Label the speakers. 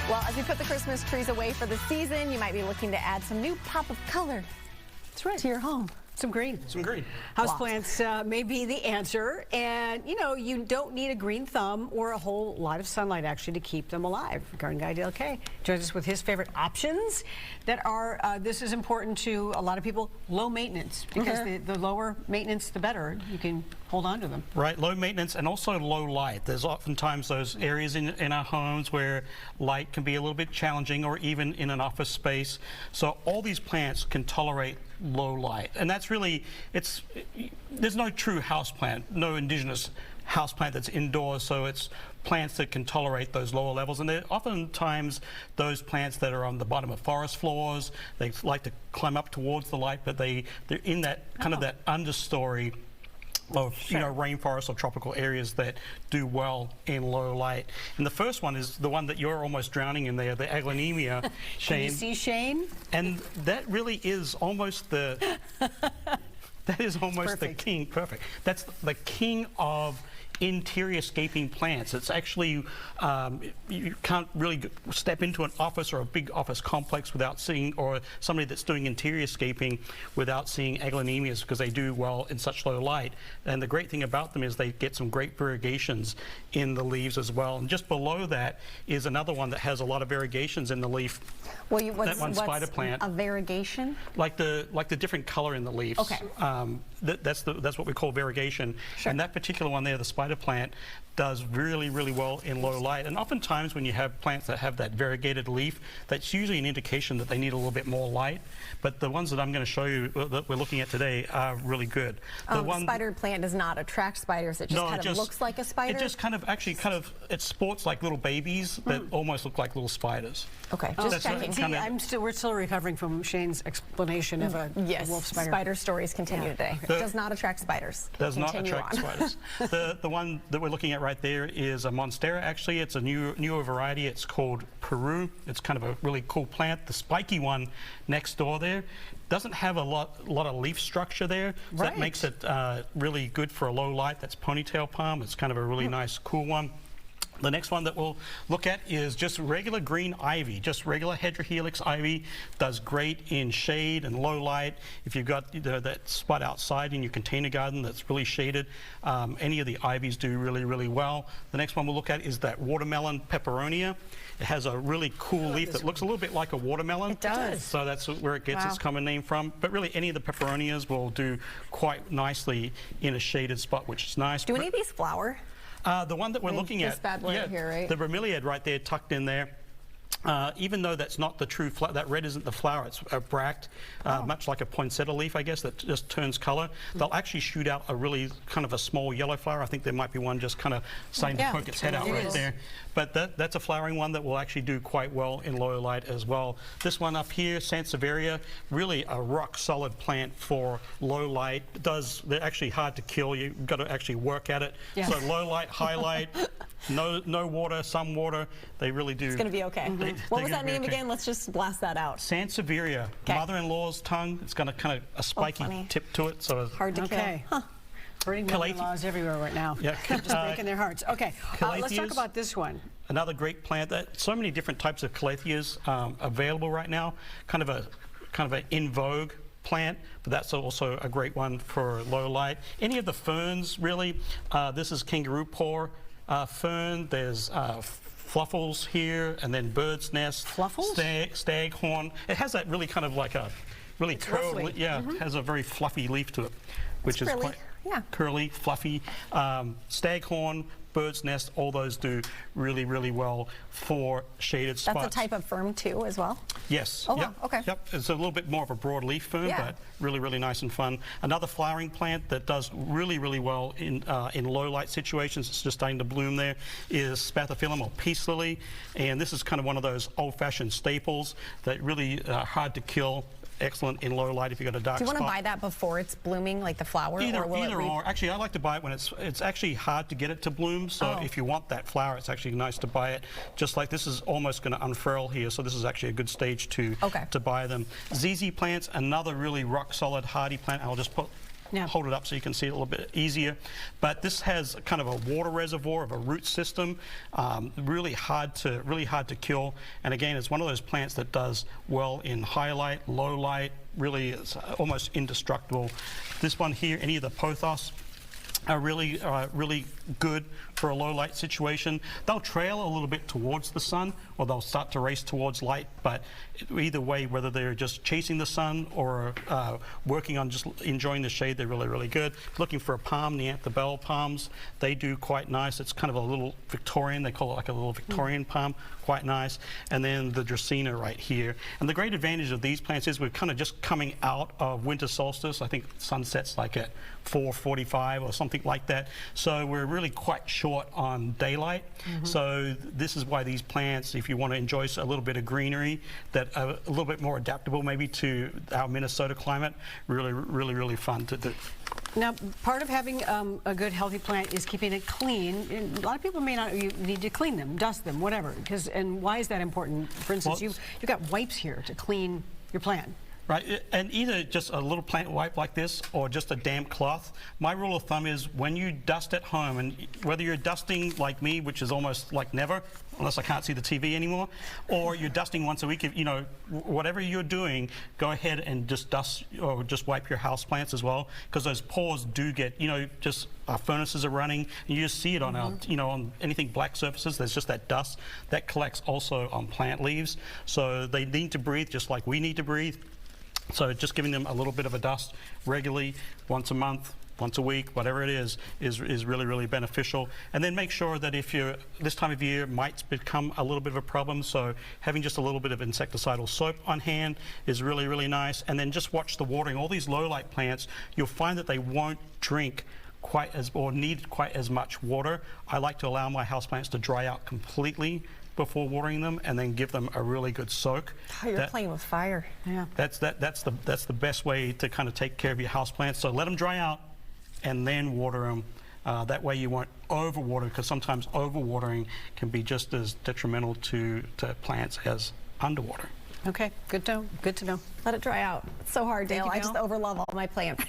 Speaker 1: Well, as we put the Christmas trees away for the season, you might be looking to add some new pop of color to your home.
Speaker 2: Some green.
Speaker 3: Some green.
Speaker 2: Houseplants may be the answer, and you know, you don't need a green thumb or a whole lot of sunlight actually to keep them alive. Garden Guy Dale K joins us with his favorite options that are, this is important to a lot of people, low maintenance, because the lower maintenance, the better you can hold on to them.
Speaker 3: Right, low maintenance and also low light. There's oftentimes those areas in our homes where light can be a little bit challenging, or even in an office space. So all these plants can tolerate low light, and that's really, there's no true house plant, no indigenous house plant that's indoors, so it's plants that can tolerate those lower levels, and they're oftentimes those plants that are on the bottom of forest floors. They like to climb up towards the light, but they're in that kind of that understory of rainforest or tropical areas that do well in low light. And the first one is the one that you're almost drowning in there, the aglaonemia, Shayne.
Speaker 2: Can you see Shayne?
Speaker 3: And that really is almost the that is almost the king. Perfect. That's the king of interior scaping plants. It's actually, you can't really step into an office or a big office complex without seeing, or somebody that's doing interior scaping without seeing aglaonemias, because they do well in such low light. And the great thing about them is they get some great variegations in the leaves as well. And just below that is another one that has a lot of variegations in the leaf.
Speaker 1: Well,
Speaker 3: that one spider plant.
Speaker 1: A variegation?
Speaker 3: Like the different color in the leaves.
Speaker 1: Okay.
Speaker 3: That's what we call variegation.
Speaker 1: Sure.
Speaker 3: And that particular one there, the spider plant, does really, really well in low light. And oftentimes when you have plants that have that variegated leaf, that's usually an indication that they need a little bit more light. But the ones that I'm going to show you that we're looking at today are really good.
Speaker 1: The spider plant does not attract spiders. It just kind of looks like a spider?
Speaker 3: It just it sports like little babies that almost look like little spiders.
Speaker 1: Okay, just checking.
Speaker 2: We're still recovering from Shayne's explanation of a wolf spider.
Speaker 1: Spider stories continue today. It does not attract spiders.
Speaker 3: Does not attract spiders. The one that we're looking at right there is a monstera. Actually, it's a newer variety. It's called Peru. It's kind of a really cool plant. The spiky one next door there doesn't have a lot of leaf structure there. So that makes it really good for a low light. That's ponytail palm. It's kind of a really nice, cool one. The next one that we'll look at is just regular green ivy, just regular Heterohelix ivy. Does great in shade and low light. If you've got that spot outside in your container garden that's really shaded, any of the ivies do really, really well. The next one we'll look at is that watermelon peperonia. It has a really cool leaf that looks a little bit like a watermelon.
Speaker 1: It does.
Speaker 3: So that's where it gets its common name from. But really, any of the peperonias will do quite nicely in a shaded spot, which is nice.
Speaker 1: Do any of these flower?
Speaker 3: The one that we're looking at,
Speaker 1: this bad boy here, right?
Speaker 3: The bromeliad right there tucked in there. Even though that's not the true flower, that red isn't the flower, it's a bract, much like a poinsettia leaf, I guess, that just turns color. They'll actually shoot out a really kind of a small yellow flower. I think there might be one just kind of starting to poke its head out right there. But that's a flowering one that will actually do quite well in low light as well. This one up here, Sansevieria, really a rock solid plant for low light. They're actually hard to kill. You've got to actually work at it. So low light, high light, no water, some water, they really do.
Speaker 1: It's going to be okay. What was that name again? Let's just blast that out.
Speaker 3: Sansevieria, mother-in-law's tongue. It's got a kind of a spiky tip to it. So
Speaker 1: hard to kill. Huh.
Speaker 2: Hurting mother-in-laws everywhere right now. Yeah, just breaking their hearts. Okay, let's talk about this one.
Speaker 3: Another great plant. So many different types of calatheas available right now. Kind of a in vogue plant, but that's also a great one for low light. Any of the ferns, really. This is kangaroo paw fern. There's fluffles here, and then bird's nest.
Speaker 2: Fluffles?
Speaker 3: Staghorn. It has that really kind of like a really curly, it has a very fluffy leaf to it, which is quite curly, fluffy. Staghorn, bird's nest, all those do really, really well for shaded spots.
Speaker 1: That's a type of fern too, as well?
Speaker 3: Yes.
Speaker 1: Oh, wow. Okay.
Speaker 3: Yep. It's a little bit more of a broad leaf fern, but really, really nice and fun. Another flowering plant that does really, really well in low light situations, it's just starting to bloom there, is Spathiphyllum or peace lily. And this is kind of one of those old-fashioned staples that really hard to kill. Excellent in low light if you've got a dark spot.
Speaker 1: Do you want to buy that before it's blooming, like the flower?
Speaker 3: Either or. Actually, I like to buy it when it's actually hard to get it to bloom. So if you want that flower, it's actually nice to buy it. Just like this is almost going to unfurl here, so this is actually a good stage to buy them. ZZ plants, another really rock solid hardy plant. I'll just put
Speaker 2: Yeah.
Speaker 3: hold it up so you can see it a little bit easier. But this has kind of a water reservoir of a root system, really hard to kill. And again, it's one of those plants that does well in high light, low light. Really, it's almost indestructible. This one here, any of the pothos, are really good for a low light situation. They'll trail a little bit towards the sun, or they'll start to race towards light, but either way, whether they're just chasing the sun or working on just enjoying the shade, they're really good. Looking for a palm, the anther palms, they do quite nice. It's kind of a little Victorian, they call it like a little Victorian palm, quite nice. And then the Dracaena right here. And the great advantage of these plants is we're kind of just coming out of winter solstice. I think sunsets like at 4:45 or something like that. So we're really quite short on daylight. So this is why these plants, if you want to enjoy a little bit of greenery that are a little bit more adaptable maybe to our Minnesota climate, really fun to do.
Speaker 2: Now, part of having a good, healthy plant is keeping it clean. And a lot of people may not, you need to clean them, dust them, whatever. And why is that important? For instance,
Speaker 3: Well,
Speaker 2: you've got wipes here to clean your plant.
Speaker 3: Right, and either just a little plant wipe like this or just a damp cloth. My rule of thumb is when you dust at home, and whether you're dusting like me, which is almost like never, unless I can't see the TV anymore, or you're dusting once a week, if, you know, whatever you're doing, go ahead and just dust or just wipe your house plants as well, because those pores do get, you know, just our furnaces are running, and you just see it on our, you know, on anything black surfaces, there's just that dust that collects also on plant leaves. So they need to breathe just like we need to breathe. So just giving them a little bit of a dust regularly, once a month, once a week, whatever it is really beneficial. And then make sure that if you're, this time of year, mites become a little bit of a problem, so having just a little bit of insecticidal soap on hand is really nice. And then just watch the watering. All these low light plants, you'll find that they won't drink quite as, or need quite as much water. I like to allow my houseplants to dry out completely before watering them, and then give them a really good soak.
Speaker 1: Oh, you're playing with fire.
Speaker 2: Yeah.
Speaker 3: That's the best way to kind of take care of your houseplants. So let them dry out, and then water them. That way you won't overwater, because sometimes overwatering can be just as detrimental to plants as underwater.
Speaker 2: Okay, good to know. Good to know.
Speaker 1: Let it dry out. It's so hard, Dale.
Speaker 2: you,
Speaker 1: I just
Speaker 2: Dale.
Speaker 1: overlove all my plants.